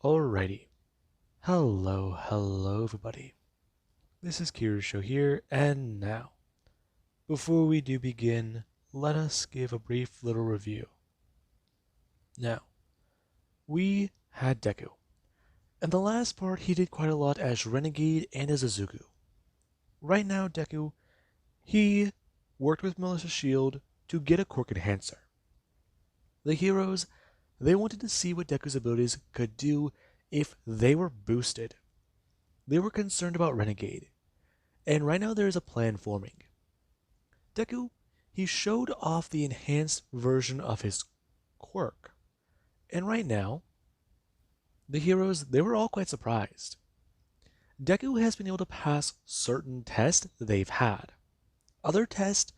Alrighty. Hello everybody. This is Kira's show here, and now, before we do begin, let us give a brief little review. Now, we had Deku. In the last part, he did quite a lot as Renegade and as Izuku. Right now, Deku, he worked with Melissa's shield to get a quirk enhancer. The heroes, they wanted to see what Deku's abilities could do if they were boosted. They were concerned about Renegade, and right now there is a plan forming. Deku, he showed off the enhanced version of his quirk, and right now, the heroes, they were all quite surprised. Deku has been able to pass certain tests that they've had. Other tests,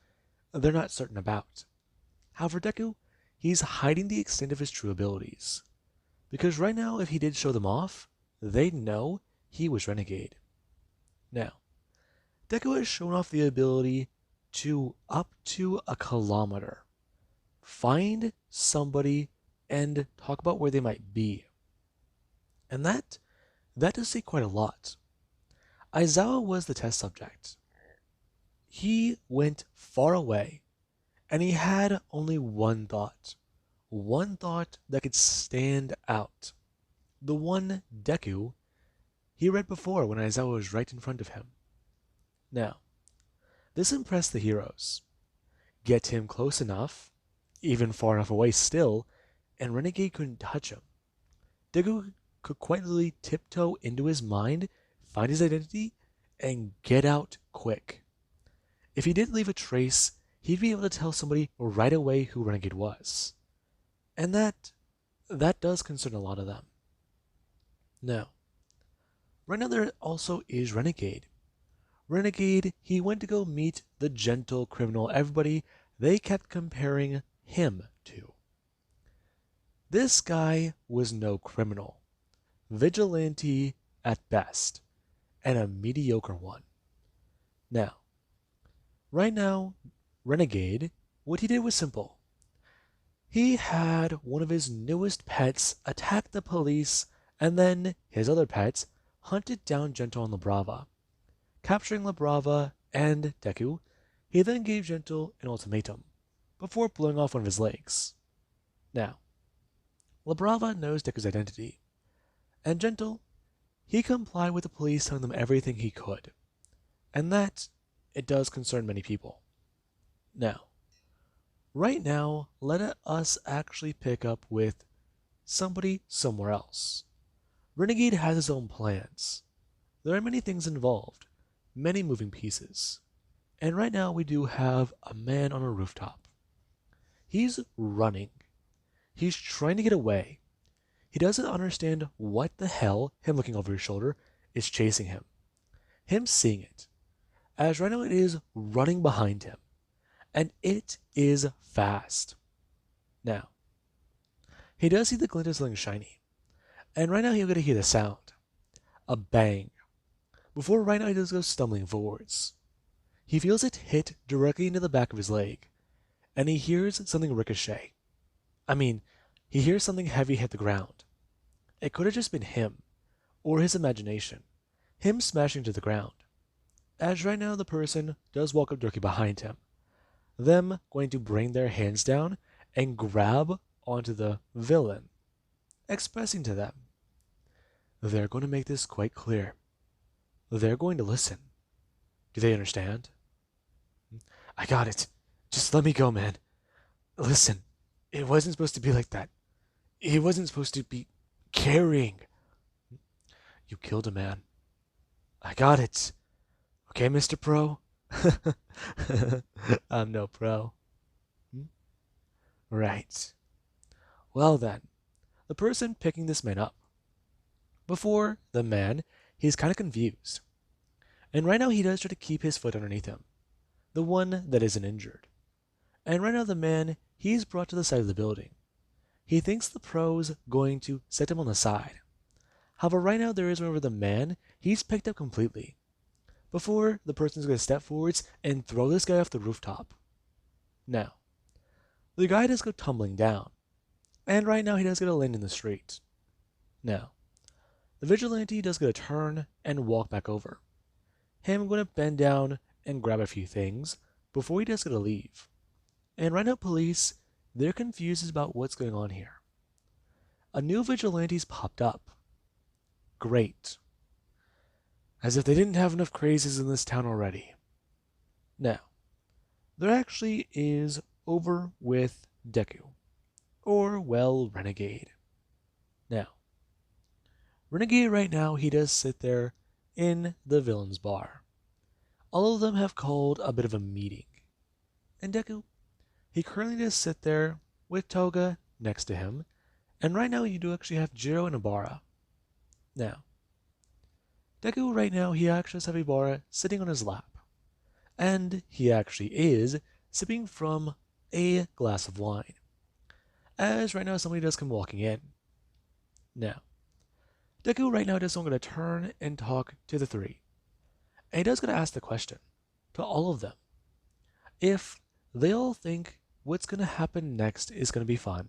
they're not certain about. However, Deku, he's hiding the extent of his true abilities. Because right now, if he did show them off, they'd know he was Renegade. Now, Deku has shown off the ability to up to a kilometer. Find somebody and talk about where they might be. And that does say quite a lot. Aizawa was the test subject. He went far away, and he had only one thought that could stand out. The one Deku he read before when Aizawa was right in front of him. Now, this impressed the heroes. Get him close enough, even far enough away still, and Renegade couldn't touch him. Deku could quite literally tiptoe into his mind, find his identity, and get out quick. If he didn't leave a trace, he'd be able to tell somebody right away who Renegade was. And that does concern a lot of them. Now, right now there also is Renegade. Renegade, he went to go meet the gentle criminal everybody they kept comparing him to. This guy was no criminal. Vigilante at best, and a mediocre one. Now, right now, Renegade, what he did was simple. He had one of his newest pets attack the police, and then his other pets hunted down Gentle and Labrava. Capturing Labrava and Deku, he then gave Gentle an ultimatum, before blowing off one of his legs. Now, Labrava knows Deku's identity, and Gentle, he complied with the police telling them everything he could. And that, it does concern many people. Now, right now, let us actually pick up with somebody somewhere else. Renegade has his own plans. There are many things involved, many moving pieces. And right now we do have a man on a rooftop. He's running. He's trying to get away. He doesn't understand what the hell him looking over his shoulder is chasing him. Him seeing it. As right now it is running behind him. And it is fast. Now, he does see the glint of something shiny. And right now he'll get to hear the sound. A bang. Before right now he does go stumbling forwards. He feels it hit directly into the back of his leg. And he hears something ricochet. He hears something heavy hit the ground. It could have just been him, or his imagination, him smashing to the ground. As right now the person does walk up directly behind him, them going to bring their hands down and grab onto the villain, expressing to them. They're going to make this quite clear. They're going to listen. Do they understand? I got it. Just let me go, man. Listen, it wasn't supposed to be like that. He wasn't supposed to be carrying. You killed a man. I got it. Okay, Mr. Pro? I'm no pro. Right. Well then, the person picking this man up. Before, the man, he's kind of confused. And right now he does try to keep his foot underneath him. The one that isn't injured. And right now the man, he's brought to the side of the building. He thinks the pro's going to set him on the side. However, right now there is one where the man, he's picked up completely. Before, the person's going to step forwards and throw this guy off the rooftop. Now, the guy does go tumbling down. And right now he does get a land in the street. Now, the vigilante does get a turn and walk back over. Him going to bend down and grab a few things before he does get to leave. And right now police, they're confused about what's going on here. A new vigilante's popped up. Great. As if they didn't have enough crazies in this town already. Now, there actually is over with Deku. Or, well, Renegade. Now, Renegade right now, he does sit there in the villain's bar. All of them have called a bit of a meeting. And Deku, he currently does sit there with Toga next to him. And right now you do actually have Jiro and Ibarra. Now, Deku right now, he actually has Ibarra sitting on his lap. And he actually is sipping from a glass of wine. As right now somebody does come walking in. Now, Deku right now does want to turn and talk to the three. And he does going to ask the question to all of them. If they all think what's going to happen next is going to be fun.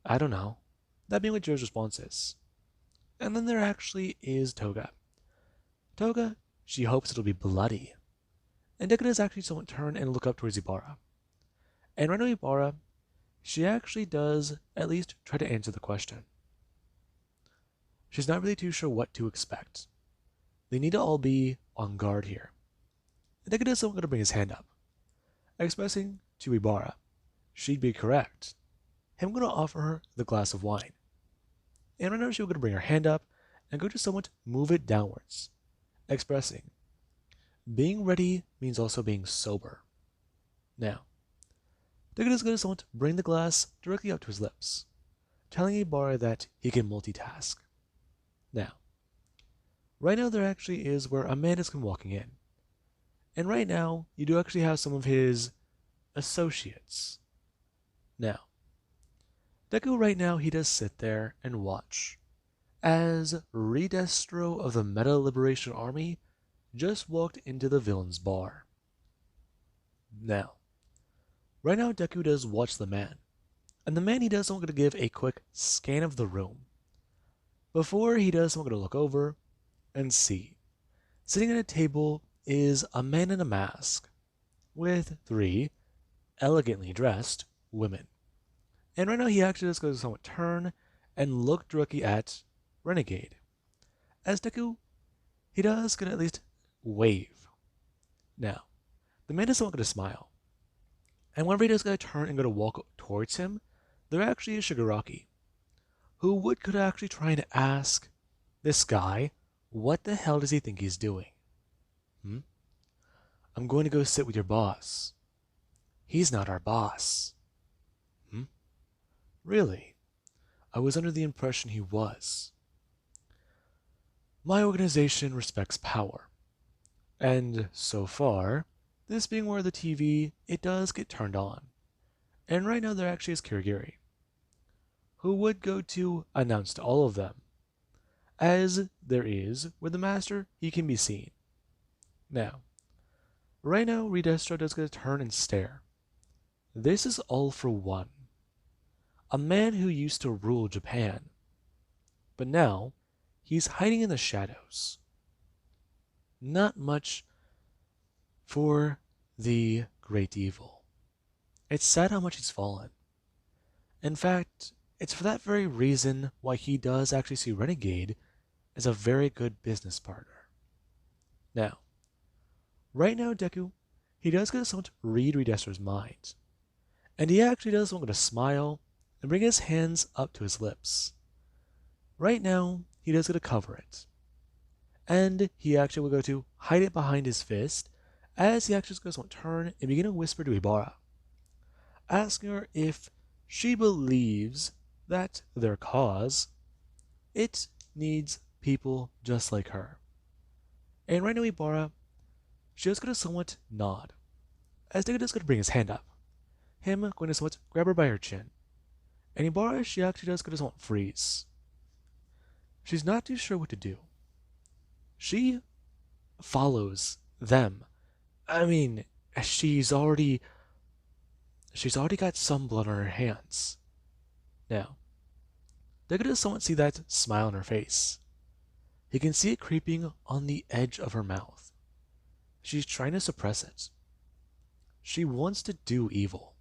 I don't know. That being what Joe's response is. And then there actually is Toga. Toga, she hopes it'll be bloody. And Deku does actually somewhat turn and look up towards Ibarra. And right now Ibarra, she actually does at least try to answer the question. She's not really too sure what to expect. They need to all be on guard here. And Deku does going to bring his hand up, expressing to Ibarra she'd be correct. Him going to offer her the glass of wine. And right now she's going to bring her hand up and go to somewhat move it downwards, expressing being ready means also being sober. Now, Deku is going to somewhat bring the glass directly up to his lips, telling Ibarra that he can multitask. Now, right now there actually is where Amanda's come walking in. And right now, you do actually have some of his associates. Now, Deku right now, he does sit there and watch as Redestro of the Meta Liberation Army just walked into the villain's bar. Now, right now Deku does watch the man, and the man he does want to give a quick scan of the room. Before he does want to look over and see, sitting at a table is a man in a mask with three elegantly dressed women. And right now he actually just goes to somewhat turn and look directly at Renegade. As Deku, he does get at least wave. Now, the man doesn't want to smile. And whenever he does going to turn and go to walk towards him, there actually is Shigaraki, who could actually try and ask this guy, what the hell does he think he's doing? I'm going to go sit with your boss. He's not our boss. Really? I was under the impression he was. My organization respects power. And so far, this being where the TV, it does get turned on. And right now there actually is Kirigiri, who would go to announce to all of them, as there is where the master, he can be seen. Now, right now Redestro does get to turn and stare. This is all for one. A man who used to rule Japan, but now he's hiding in the shadows. Not much for the great evil. It's sad how much he's fallen. In fact, it's for that very reason why he does actually see Renegade as a very good business partner. Now, right now Deku, he does get to somewhat read Redestro's mind. And he actually does want to smile and bring his hands up to his lips. Right now, he does get to cover it. And he actually will go to hide it behind his fist as he actually goes to turn and begin to whisper to Ibarra, asking her if she believes that their cause, it needs people just like her. And right now Ibarra, she is going to somewhat nod, as Deku is going to bring his hand up, him going to somewhat grab her by her chin. And Ibarra, she actually does go to somewhat freeze. She's not too sure what to do. She follows them. I mean, she's already got some blood on her hands. Now, Deku does somewhat see that smile on her face. He can see it creeping on the edge of her mouth. She's trying to suppress it. She wants to do evil,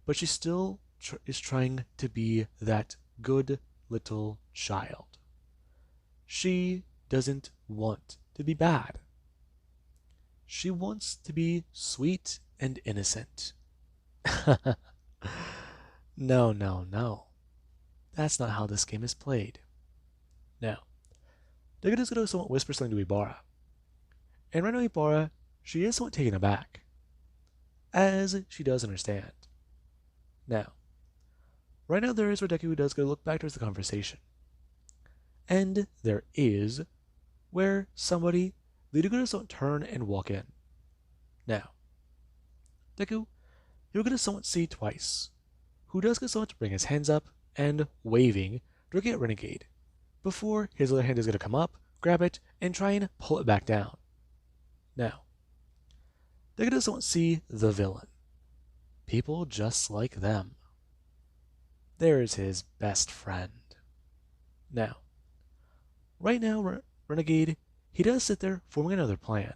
but she still is trying to be that good little child. She doesn't want to be bad. She wants to be sweet and innocent. No, no, no. That's not how this game is played. Now, Deku going to somewhat whisper something to Ibarra. And right now, Ibarra, she is somewhat taken aback, as she does understand. Now, right now there is where Deku does go look back towards the conversation. And there is where somebody, they do going to turn and walk in. Now, Deku, you're going to somewhat see twice, who does get somewhat to bring his hands up and waving, looking at Renegade, before his other hand is going to come up, grab it, and try and pull it back down. Now, Deku does somewhat see the villain. People just like them. There's his best friend. Now, right now, Renegade, he does sit there forming another plan.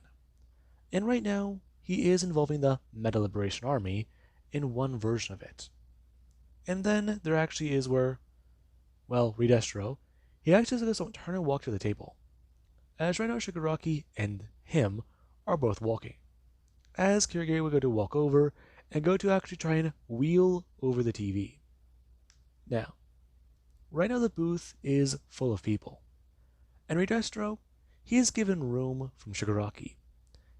And right now, he is involving the Meta Liberation Army in one version of it. And then there actually is where, well, Redestro, he actually does to turn and walk to the table. As right now, Shigaraki and him are both walking. As Kirigiri would go to walk over and go to actually try and wheel over the TV. Now, right now the booth is full of people. And Redestro, he is given room from Shigaraki.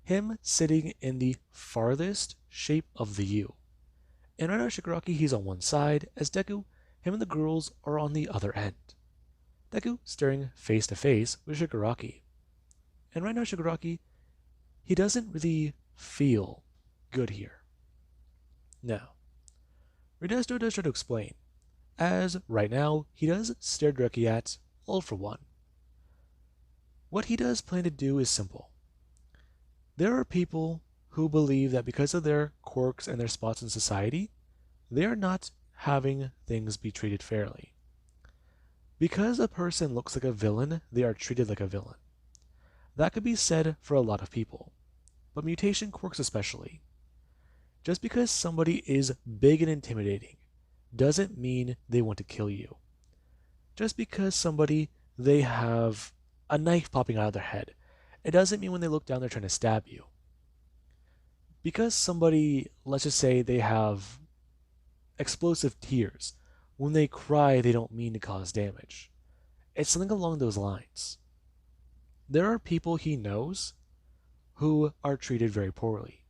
Him sitting in the farthest shape of the U. And right now Shigaraki, he's on one side, as Deku, him and the girls are on the other end. Deku staring face to face with Shigaraki. And right now Shigaraki, he doesn't really feel good here. Now, Redestro does try to explain, as right now he does stare directly at All for One. What he does plan to do is simple. There are people who believe that because of their quirks and their spots in society, they are not having things be treated fairly. Because a person looks like a villain, they are treated like a villain. That could be said for a lot of people, but mutation quirks especially. Just because somebody is big and intimidating doesn't mean they want to kill you. Just because somebody, they have a knife popping out of their head, it doesn't mean when they look down they're trying to stab you. Because somebody, let's just say they have explosive tears, when they cry they don't mean to cause damage. It's something along those lines. There are people he knows who are treated very poorly.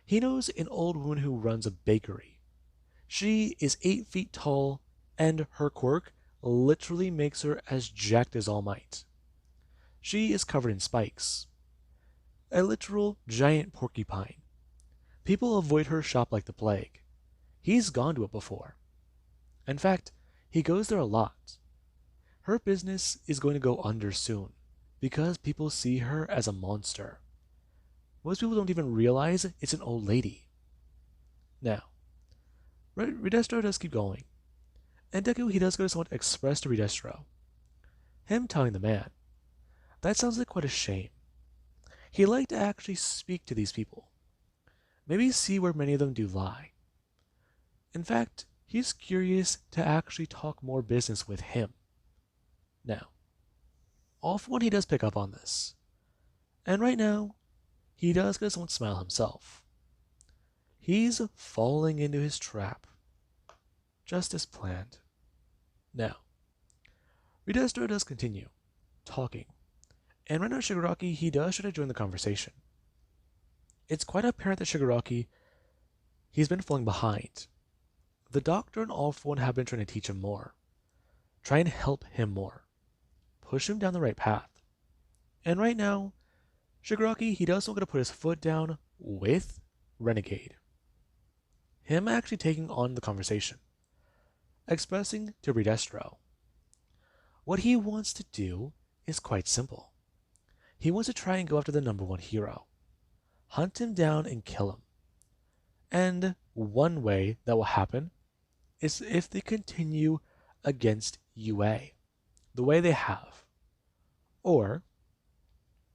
He knows an old woman who runs a bakery. She is 8 feet tall, and her quirk literally makes her as jacked as All Might. She is covered in spikes. A literal giant porcupine. People avoid her shop like the plague. He's gone to it before. In fact, he goes there a lot. Her business is going to go under soon, because people see her as a monster. Most people don't even realize it's an old lady. Now, Redestro does keep going. And Deku, he does go to somewhat express to Redestro. Him telling the man, that sounds like quite a shame. He'd like to actually speak to these people. Maybe see where many of them do lie. In fact, he's curious to actually talk more business with him. Now, All for One, he does pick up on this. And right now, he does get someone smile himself. He's falling into his trap. Just as planned. Now, Redestro does continue, talking. And right now Shigaraki, he does try to join the conversation. It's quite apparent that Shigaraki, he's been falling behind. The doctor and All for One have been trying to teach him more. Try and help him more. Push him down the right path. And right now, Shigaraki, he does want to put his foot down with Renegade. Him actually taking on the conversation. Expressing to Redestro. What he wants to do is quite simple. He wants to try and go after the number one hero. Hunt him down and kill him. And one way that will happen is if they continue against UA, the way they have. Or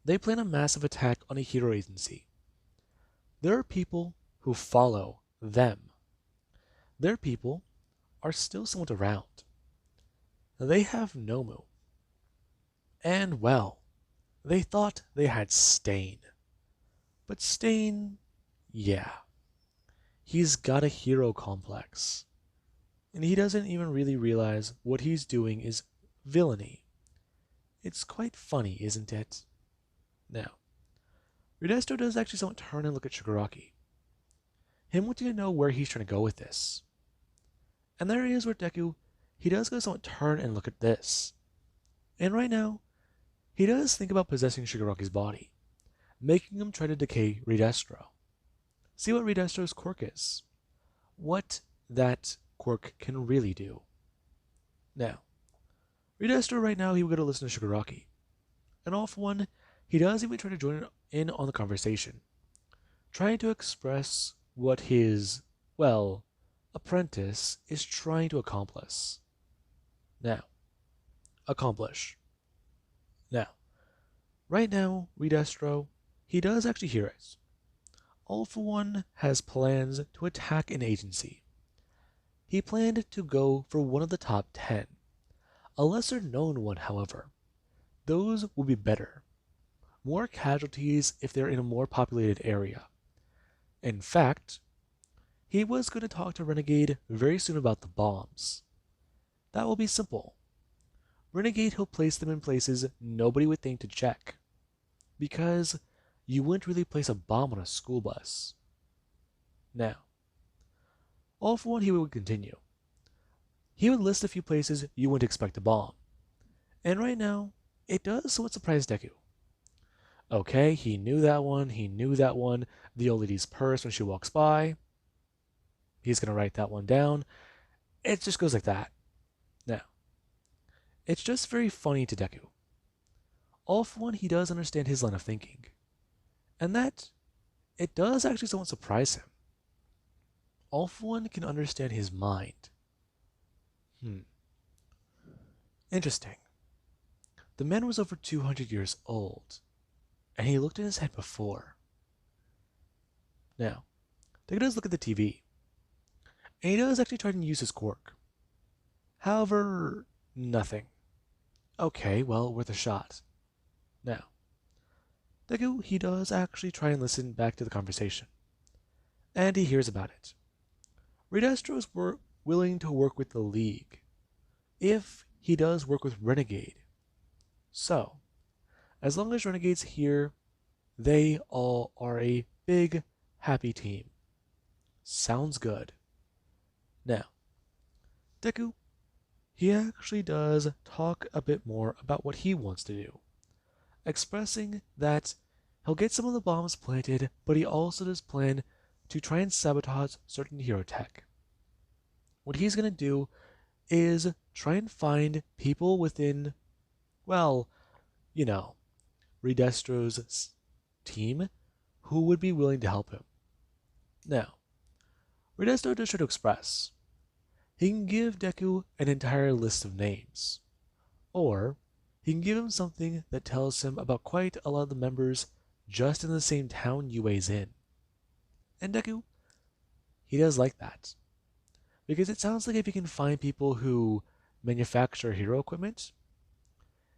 they plan a massive attack on a hero agency. There are people who follow them. Their people are still somewhat around. They have Nomu. And well, they thought they had Stain. But Stain, yeah, he's got a hero complex. And he doesn't even really realize what he's doing is villainy. It's quite funny, isn't it? Now, Ridestro does actually somewhat turn and look at Shigaraki. Him wanting to know where he's trying to go with this. And there he is with Deku. He does go somewhat turn and look at this. And right now, he does think about possessing Shigaraki's body, making him try to decay Ridestro. See what Ridestro's quirk is. What that quirk can really do. Now, Ridestro right now, he will go to listen to Shigaraki. And all for one, he does even try to join in on the conversation, trying to express what his, well, apprentice is trying to accomplish. Now, right now, Ridestro, he does actually hear it. All for one has plans to attack an agency. He planned to go for one of the top 10. A lesser known one, however. Those will be better. More casualties if they're in a more populated area. In fact, he was going to talk to Renegade very soon about the bombs. That will be simple. Renegade, he'll place them in places nobody would think to check. Because you wouldn't really place a bomb on a school bus. Now, all for one, he would continue. He would list a few places you wouldn't expect a bomb. And right now, it does somewhat surprise Deku. Okay, he knew that one, the old lady's purse when she walks by. He's going to write that one down. It just goes like that. Now, it's just very funny to Deku. All for one, he does understand his line of thinking. And that, it does actually somewhat surprise him. All for one can understand his mind. Interesting. The man was over 200 years old, and he looked in his head before. Now, Deku does look at the TV, and he does actually try to use his quirk. However, nothing. Okay, well, worth a shot. Now, Deku, he does actually try and listen back to the conversation, and he hears about it. Ridestro's willing to work with the League, if he does work with Renegade. So, as long as Renegade's here, they all are a big, happy team. Sounds good. Now, Deku, he actually does talk a bit more about what he wants to do, expressing that he'll get some of the bombs planted, but he also does plan to try and sabotage certain hero tech. What he's going to do is try and find people within, well, you know, Ridestro's team who would be willing to help him. Now, Ridestro does try to express. He can give Deku an entire list of names, or he can give him something that tells him about quite a lot of the members just in the same town UA's in. And Deku, he does like that. Because it sounds like if he can find people who manufacture hero equipment,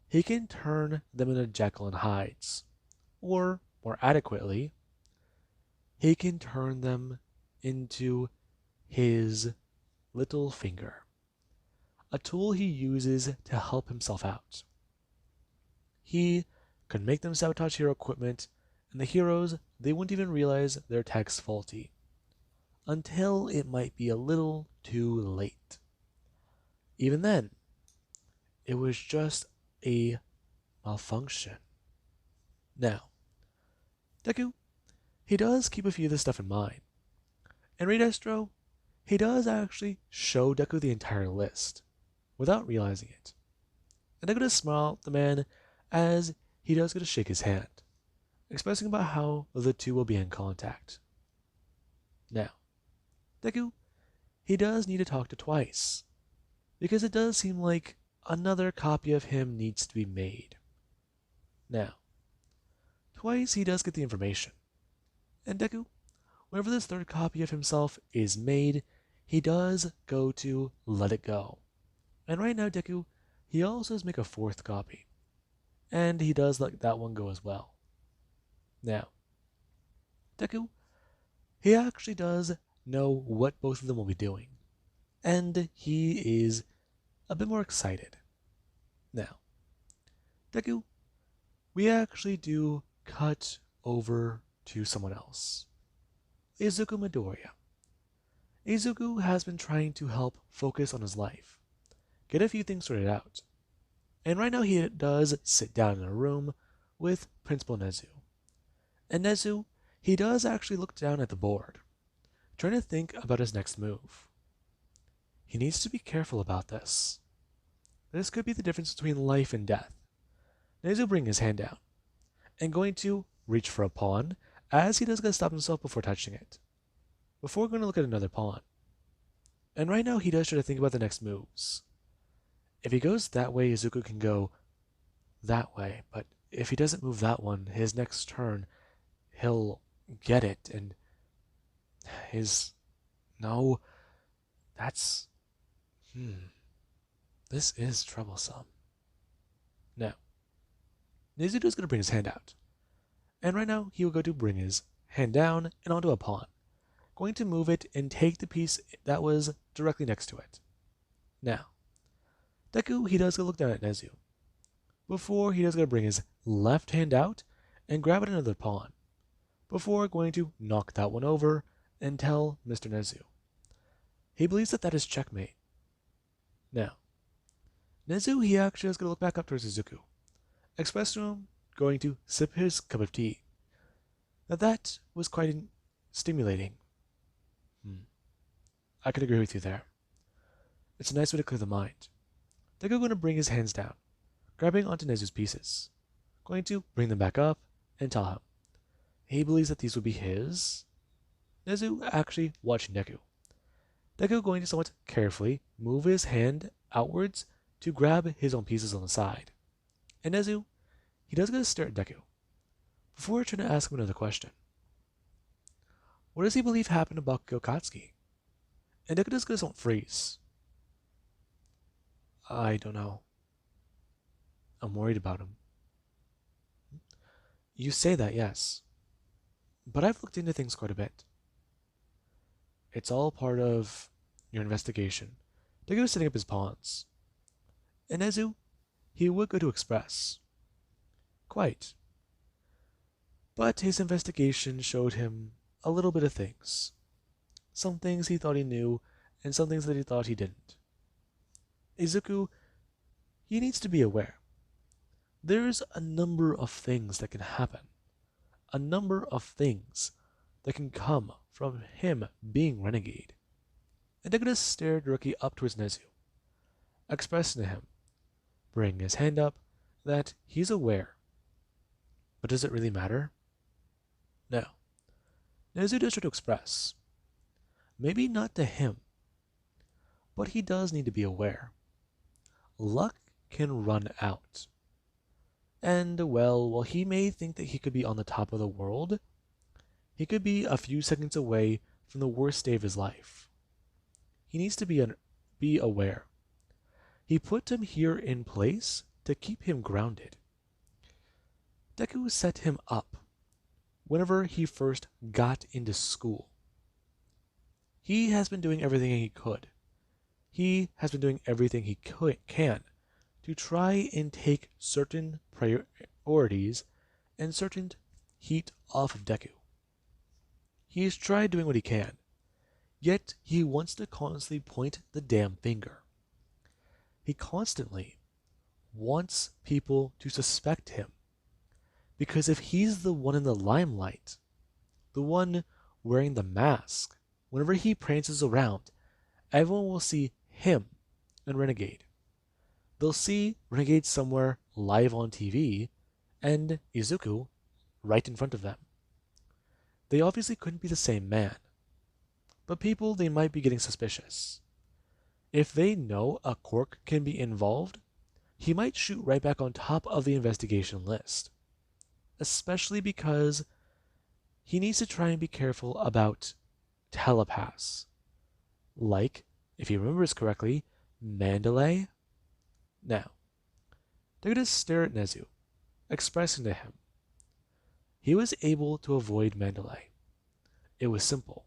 he can turn them into Jekyll and Hydes. Or, more adequately, he can turn them into his little finger. A tool he uses to help himself out. He could make them sabotage hero equipment, and the heroes, they wouldn't even realize their tech's faulty. Until it might be a little too late. Even then, it was just a malfunction. Now, Deku, he does keep a few of this stuff in mind. And Ridestro, he does actually show Deku the entire list, without realizing it. And Deku does smile at the man as he does get to shake his hand, expressing about how the two will be in contact. Now, Deku, he does need to talk to Twice, because it does seem like another copy of him needs to be made. Now, twice he does get the information. And Deku, whenever this third copy of himself is made, he does go to let it go. And right now, Deku, he also does make a fourth copy. And he does let that one go as well. Now, Deku, he actually does know what both of them will be doing. And he is a bit more excited. Now, Deku, we actually do cut over to someone else. Izuku Midoriya. Izuku has been trying to help focus on his life, get a few things sorted out. And right now he does sit down in a room with Principal Nezu. And Nezu, he does actually look down at the board, trying to think about his next move. He needs to be careful about this. This could be the difference between life and death. Nezu brings his hand down, and going to reach for a pawn, as he does going to stop himself before touching it, before going to look at another pawn. And right now he does try to think about the next moves. If he goes that way, Izuku can go that way, but if he doesn't move that one, his next turn, he'll get it, and his... No, that's... This is troublesome. Now, Nezuto's going to bring his hand out. And right now, he will go to bring his hand down and onto a pawn, going to move it and take the piece that was directly next to it. Now, Deku, he does go look down at Nezu. Before, he does go to bring his left hand out and grab at another pawn, before going to knock that one over and tell Mr. Nezu. He believes that that is checkmate. Now, Nezu, he actually is going to look back up towards Izuku, express to him, going to sip his cup of tea. Now that was quite stimulating. I could agree with you there. It's a nice way to clear the mind. Deku going to bring his hands down, grabbing onto Nezu's pieces, going to bring them back up and tell him. He believes that these would be his. Nezu actually watching Deku. Deku going to somewhat carefully move his hand outwards to grab his own pieces on the side. And Nezu, he does go to stare at Deku, before trying to ask him another question. What does he believe happened to Bakugo Katsuki? And Deku does go to somewhat freeze. I don't know. I'm worried about him. You say that, yes. But I've looked into things quite a bit. It's all part of your investigation. Deku is setting up his pawns. And Nezu, he would go to express. Quite. But his investigation showed him a little bit of things. Some things he thought he knew, and some things that he thought he didn't. Izuku, he needs to be aware. There's a number of things that can happen. A number of things that can come from him being renegade. And Deku stared directly up towards Nezu, expressing to him, bringing his hand up, that he's aware. But does it really matter? No. Nezu does try to express. Maybe not to him, but he does need to be aware. Luck can run out. And, well, while he may think that he could be on the top of the world, he could be a few seconds away from the worst day of his life. He needs to be aware. He put him here in place to keep him grounded. Deku set him up whenever he first got into school. He has been doing everything he could. He has been doing everything he can to try and take certain priorities and certain heat off of Deku. He's tried doing what he can, yet he wants to constantly point the damn finger. He constantly wants people to suspect him, because if he's the one in the limelight, the one wearing the mask, whenever he prances around, everyone will see him and Renegade. They'll see Renegade somewhere live on TV, and Izuku right in front of them. They obviously couldn't be the same man, but people, they might be getting suspicious. If they know a quirk can be involved, he might shoot right back on top of the investigation list, especially because he needs to try and be careful about telepaths. Like, if he remembers correctly, Mandalay. Now, they're going to stare at Nezu, expressing to him. He was able to avoid Mandalay. It was simple.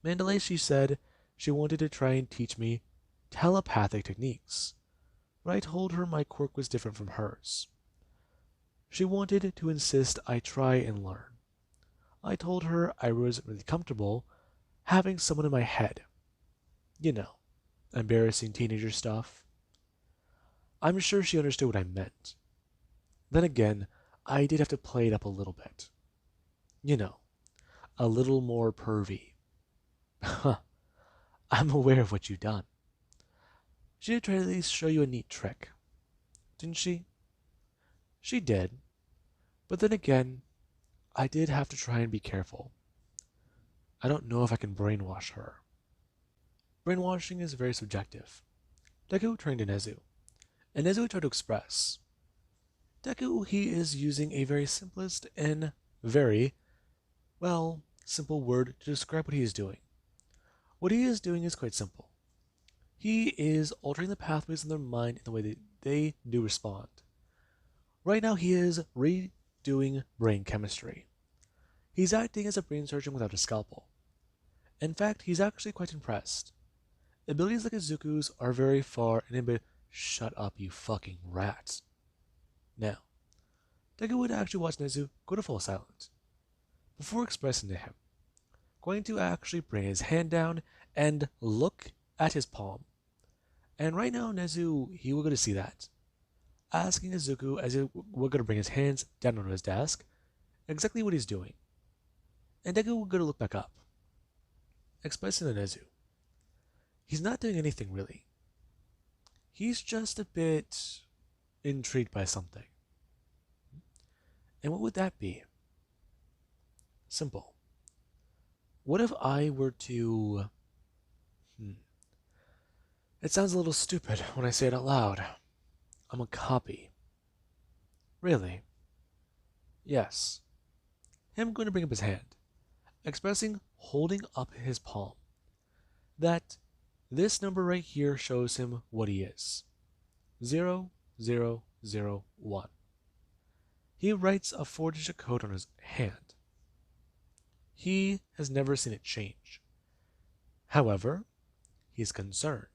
Mandalay, she said, she wanted to try and teach me telepathic techniques, but I told her my quirk was different from hers. She wanted to insist I try and learn. I told her I wasn't really comfortable having someone in my head. You know, embarrassing teenager stuff. I'm sure she understood what I meant. Then again, I did have to play it up a little bit. You know, a little more pervy. Huh, I'm aware of what you've done. She did try to at least show you a neat trick, didn't she? She did. But then again, I did have to try and be careful. I don't know if I can brainwash her. Brainwashing is very subjective. Deku turned to Nezu, and Nezu tried to express. Deku, he is using a very simplest and very, well, simple word to describe what he is doing. What he is doing is quite simple. He is altering the pathways in their mind in the way that they do respond. Right now, he is redoing brain chemistry. He's acting as a brain surgeon without a scalpel. In fact, he's actually quite impressed. Abilities like Izuku's are very far and in. Shut up, you fucking rats. Now, Deku would actually watch Nezu go to full silence before expressing to him, going to actually bring his hand down and look at his palm. And right now, Nezu, he will go to see that, asking Izuku as he will go to bring his hands down on his desk, exactly what he's doing. And Deku will go to look back up, expressing to Nezu, he's not doing anything really. He's just a bit intrigued by something. And what would that be? Simple. What if I were to... It sounds a little stupid when I say it out loud. I'm a copy. Really? Yes. Him going to bring up his hand, expressing holding up his palm. That this number right here shows him what he is. 0001. He writes a 4-digit code on his hand. He has never seen it change. However, he's concerned.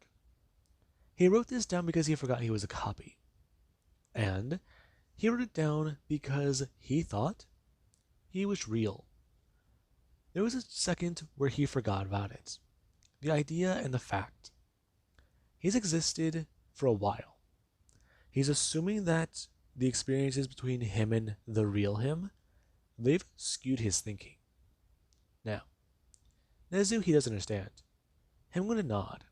He wrote this down because he forgot he was a copy. And he wrote it down because he thought he was real. There was a second where he forgot about it. The idea and the fact. He's existed for a while. He's assuming that the experiences between him and the real him, they've skewed his thinking. Now, Nezu, he doesn't understand. Him going to nod,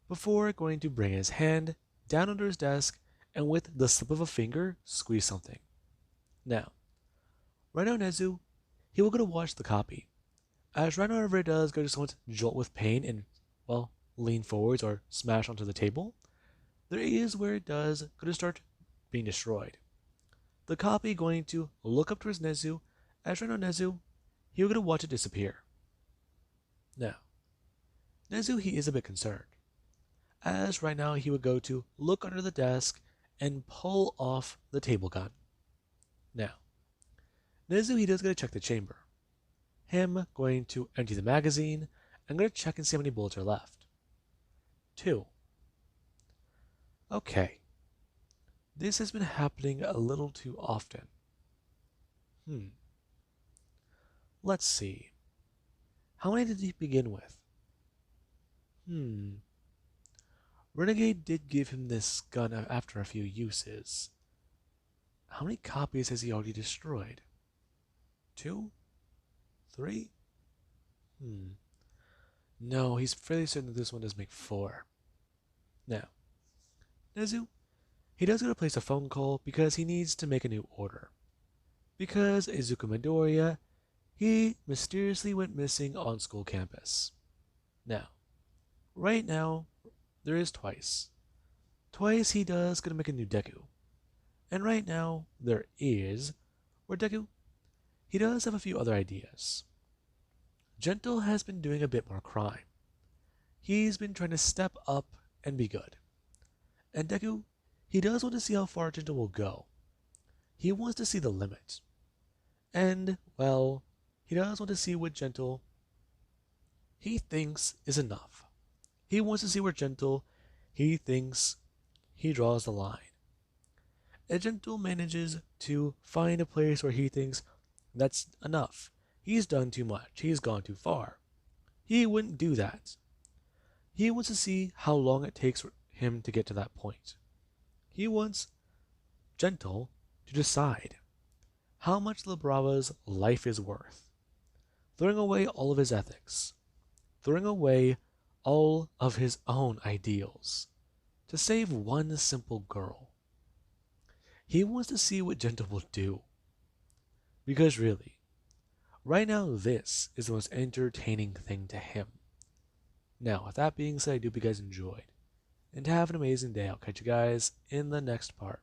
before going to bring his hand down under his desk and with the slip of a finger, squeeze something. Now, right now Nezu, he will go to watch the copy. As right now whenever it does go to someone's jolt with pain and, well, lean forwards or smash onto the table, there is where it does go to start being destroyed. The copy going to look up towards Nezu, as right now Nezu, he will go to watch it disappear. Now, Nezu, he is a bit concerned, as right now he would go to look under the desk and pull off the table gun. Now, Nezu, he does go to check the chamber. Him going to empty the magazine and going to check and see how many bullets are left. 2. Okay. This has been happening a little too often. Let's see. How many did he begin with? Renegade did give him this gun after a few uses. How many copies has he already destroyed? 2? 3? No, he's fairly certain that this one does make 4. Now, Nezu, he does go to place a phone call because he needs to make a new order. Because Izuku Midoriya, he mysteriously went missing on school campus. Now, right now, there is twice twice he does gonna make a new Deku. And right now, there is, where Deku, he does have a few other ideas. Gentle has been doing a bit more crime. He's been trying to step up and be good. And Deku, he does want to see how far Gentle will go. He wants to see the limit. And, well, he does want to see what Gentle he thinks is enough. He wants to see where Gentle he thinks he draws the line. And Gentle manages to find a place where he thinks that's enough. He's done too much. He's gone too far. He wouldn't do that. He wants to see how long it takes for him to get to that point. He wants Gentle to decide how much Labrava's life is worth, throwing away all of his ethics, throwing away all of his own ideals, to save one simple girl. He wants to see what Gentle will do. Because really, right now this is the most entertaining thing to him. Now, with that being said, I do hope you guys enjoyed. And have an amazing day. I'll catch you guys in the next part.